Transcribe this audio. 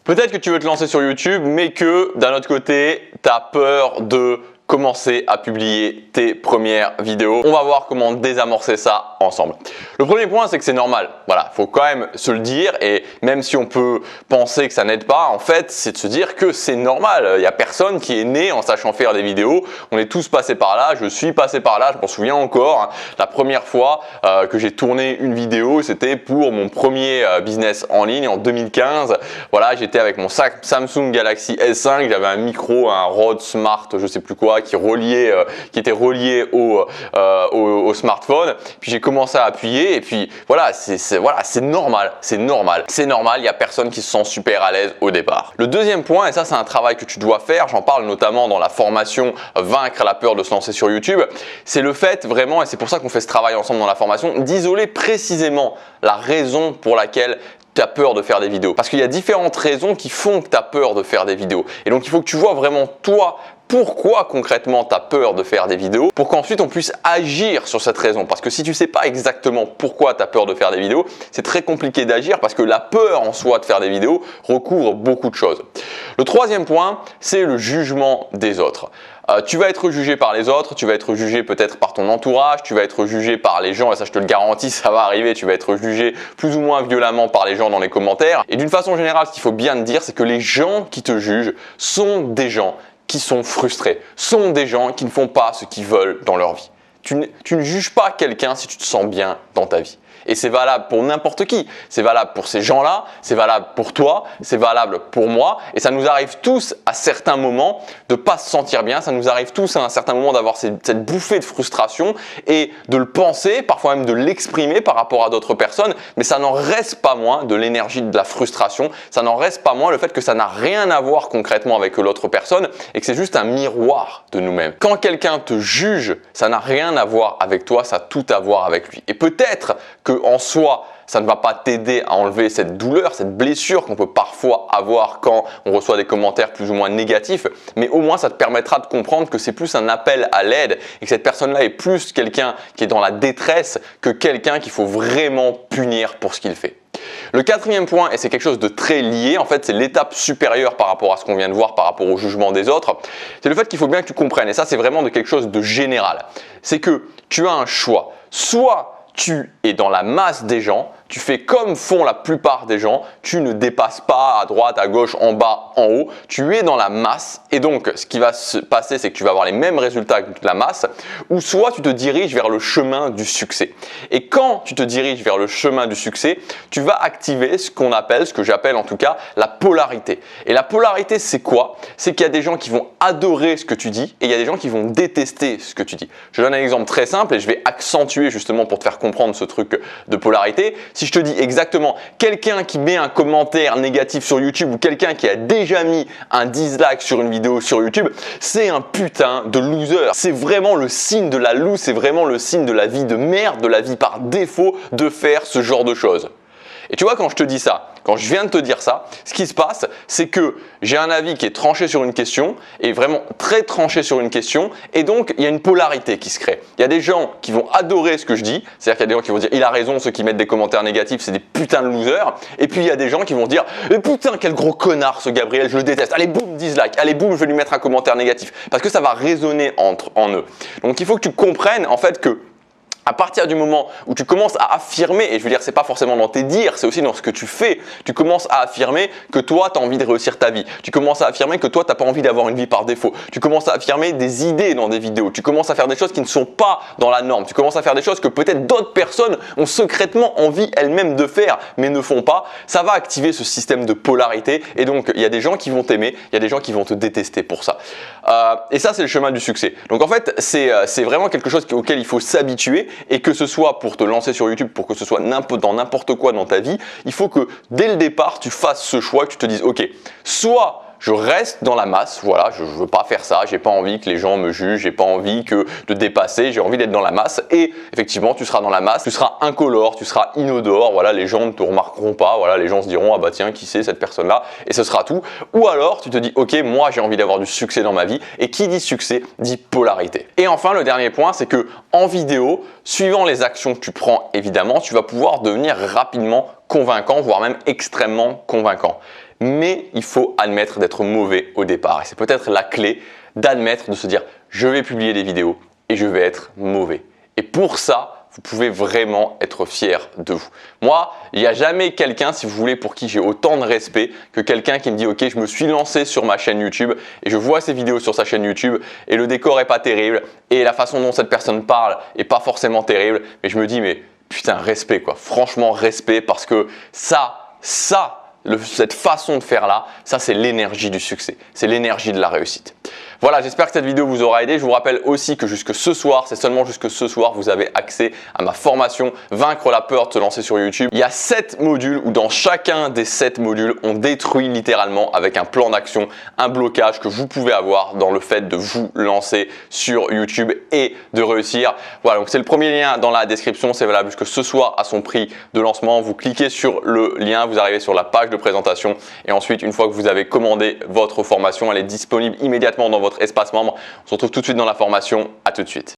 Peut-être que tu veux te lancer sur YouTube, mais que d'un autre côté, tu as peur de commencer à publier tes premières vidéos. On va voir comment désamorcer ça ensemble. Le premier point, c'est que c'est normal. Voilà, faut quand même se le dire, et même si on peut penser que ça n'aide pas, en fait, c'est de se dire que c'est normal. Il n'y a personne qui est né en sachant faire des vidéos. On est tous passés par là. Je suis passé par là. Je m'en souviens encore. Hein. La première fois que j'ai tourné une vidéo, c'était pour mon premier business en ligne en 2015. Voilà, j'étais avec mon Samsung Galaxy S5. J'avais un micro, un Rode Smart, je sais plus quoi, qui était relié au smartphone. Puis j'ai commencé à appuyer et puis voilà, c'est normal, c'est normal. C'est normal, il n'y a personne qui se sent super à l'aise au départ. Le deuxième point, et ça c'est un travail que tu dois faire, j'en parle notamment dans la formation Vaincre la peur de se lancer sur YouTube, c'est le fait vraiment, et c'est pour ça qu'on fait ce travail ensemble dans la formation, d'isoler précisément la raison pour laquelle tu as peur de faire des vidéos. Parce qu'il y a différentes raisons qui font que tu as peur de faire des vidéos. Et donc il faut que tu vois vraiment toi, pourquoi concrètement tu as peur de faire des vidéos pour qu'ensuite on puisse agir sur cette raison. Parce que si tu ne sais pas exactement pourquoi tu as peur de faire des vidéos, c'est très compliqué d'agir parce que la peur en soi de faire des vidéos recouvre beaucoup de choses. Le troisième point, c'est le jugement des autres. Tu vas être jugé par les autres, tu vas être jugé peut-être par ton entourage, tu vas être jugé par les gens, et ça je te le garantis, ça va arriver, tu vas être jugé plus ou moins violemment par les gens dans les commentaires. Et d'une façon générale, ce qu'il faut bien te dire, c'est que les gens qui te jugent sont des gens qui sont frustrés, sont des gens qui ne font pas ce qu'ils veulent dans leur vie. Tu ne juges pas quelqu'un si tu te sens bien dans ta vie. Et c'est valable pour n'importe qui. C'est valable pour ces gens-là, c'est valable pour toi, c'est valable pour moi. Et ça nous arrive tous à certains moments de ne pas se sentir bien. Ça nous arrive tous à un certain moment d'avoir cette bouffée de frustration et de le penser, parfois même de l'exprimer par rapport à d'autres personnes. Mais ça n'en reste pas moins de l'énergie de la frustration. Ça n'en reste pas moins le fait que ça n'a rien à voir concrètement avec l'autre personne et que c'est juste un miroir de nous-mêmes. Quand quelqu'un te juge, ça n'a rien à voir avec toi, ça a tout à voir avec lui. Et peut-être que en soi, ça ne va pas t'aider à enlever cette douleur, cette blessure qu'on peut parfois avoir quand on reçoit des commentaires plus ou moins négatifs, mais au moins ça te permettra de comprendre que c'est plus un appel à l'aide et que cette personne-là est plus quelqu'un qui est dans la détresse que quelqu'un qu'il faut vraiment punir pour ce qu'il fait. Le quatrième point, et c'est quelque chose de très lié, en fait c'est l'étape supérieure par rapport à ce qu'on vient de voir, par rapport au jugement des autres, c'est le fait qu'il faut bien que tu comprennes, et ça c'est vraiment de quelque chose de général, c'est que tu as un choix, soit tu es dans la masse des gens, tu fais comme font la plupart des gens, tu ne dépasses pas à droite, à gauche, en bas, en haut, tu es dans la masse et donc ce qui va se passer c'est que tu vas avoir les mêmes résultats que la masse ou soit tu te diriges vers le chemin du succès. Et quand tu te diriges vers le chemin du succès, tu vas activer ce qu'on appelle, ce que j'appelle en tout cas, la polarité. Et la polarité c'est quoi? C'est qu'il y a des gens qui vont adorer ce que tu dis et il y a des gens qui vont détester ce que tu dis. Je donne un exemple très simple et je vais accentuer justement pour te faire comprendre ce truc de polarité. Si je te dis exactement quelqu'un qui met un commentaire négatif sur YouTube ou quelqu'un qui a déjà mis un dislike sur une vidéo sur YouTube, c'est un putain de loser. C'est vraiment le signe de la loose, c'est vraiment le signe de la vie de merde, de la vie par défaut de faire ce genre de choses. Et tu vois, quand je te dis ça, quand je viens de te dire ça, ce qui se passe, c'est que j'ai un avis qui est tranché sur une question et vraiment très tranché sur une question et donc il y a une polarité qui se crée. Il y a des gens qui vont adorer ce que je dis, c'est-à-dire qu'il y a des gens qui vont dire il a raison, ceux qui mettent des commentaires négatifs c'est des putains de losers, et puis il y a des gens qui vont dire putain quel gros connard ce Gabriel, je le déteste, allez boum dislike, allez boum je vais lui mettre un commentaire négatif parce que ça va résonner en eux. Donc il faut que tu comprennes en fait que à partir du moment où tu commences à affirmer, et je veux dire c'est pas forcément dans tes dires, c'est aussi dans ce que tu fais, tu commences à affirmer que toi tu as envie de réussir ta vie, tu commences à affirmer que toi tu n'as pas envie d'avoir une vie par défaut, tu commences à affirmer des idées dans des vidéos, tu commences à faire des choses qui ne sont pas dans la norme, tu commences à faire des choses que peut-être d'autres personnes ont secrètement envie elles-mêmes de faire mais ne font pas, ça va activer ce système de polarité et donc il y a des gens qui vont t'aimer, il y a des gens qui vont te détester pour ça. Et ça c'est le chemin du succès. Donc en fait c'est vraiment quelque chose auquel il faut s'habituer. Et que ce soit pour te lancer sur YouTube, pour que ce soit dans n'importe quoi dans ta vie, il faut que dès le départ, tu fasses ce choix, que tu te dises, ok, soit je reste dans la masse, voilà, je ne veux pas faire ça, j'ai pas envie que les gens me jugent, j'ai pas envie de dépasser, j'ai envie d'être dans la masse et effectivement tu seras dans la masse, tu seras incolore, tu seras inodore, voilà, les gens ne te remarqueront pas, voilà, les gens se diront ah bah tiens qui c'est cette personne là et ce sera tout. Ou alors tu te dis ok moi j'ai envie d'avoir du succès dans ma vie et qui dit succès dit polarité. Et enfin le dernier point c'est que en vidéo, suivant les actions que tu prends évidemment, tu vas pouvoir devenir rapidement convaincant, voire même extrêmement convaincant. mais il faut admettre d'être mauvais au départ. Et c'est peut-être la clé d'admettre, de se dire je vais publier des vidéos et je vais être mauvais. Et pour ça, vous pouvez vraiment être fier de vous. Moi, il n'y a jamais quelqu'un, si vous voulez, pour qui j'ai autant de respect que quelqu'un qui me dit « Ok, je me suis lancé sur ma chaîne YouTube et je vois ces vidéos sur sa chaîne YouTube et le décor est pas terrible et la façon dont cette personne parle est pas forcément terrible. » Mais je me dis « Mais putain, respect quoi. Franchement, respect parce que cette façon de faire là, ça c'est l'énergie du succès. C'est l'énergie de la réussite. » Voilà, j'espère que cette vidéo vous aura aidé. Je vous rappelle aussi que jusque ce soir, c'est seulement jusque ce soir, vous avez accès à ma formation Vaincre la peur de se lancer sur YouTube. Il y a 7 modules où dans chacun des 7 modules, on détruit littéralement avec un plan d'action, un blocage que vous pouvez avoir dans le fait de vous lancer sur YouTube et de réussir. Voilà, donc c'est le premier lien dans la description. C'est valable jusque ce soir à son prix de lancement. Vous cliquez sur le lien, vous arrivez sur la page de présentation et ensuite, une fois que vous avez commandé votre formation, elle est disponible immédiatement dans votre espace membre. On se retrouve tout de suite dans la formation. À tout de suite.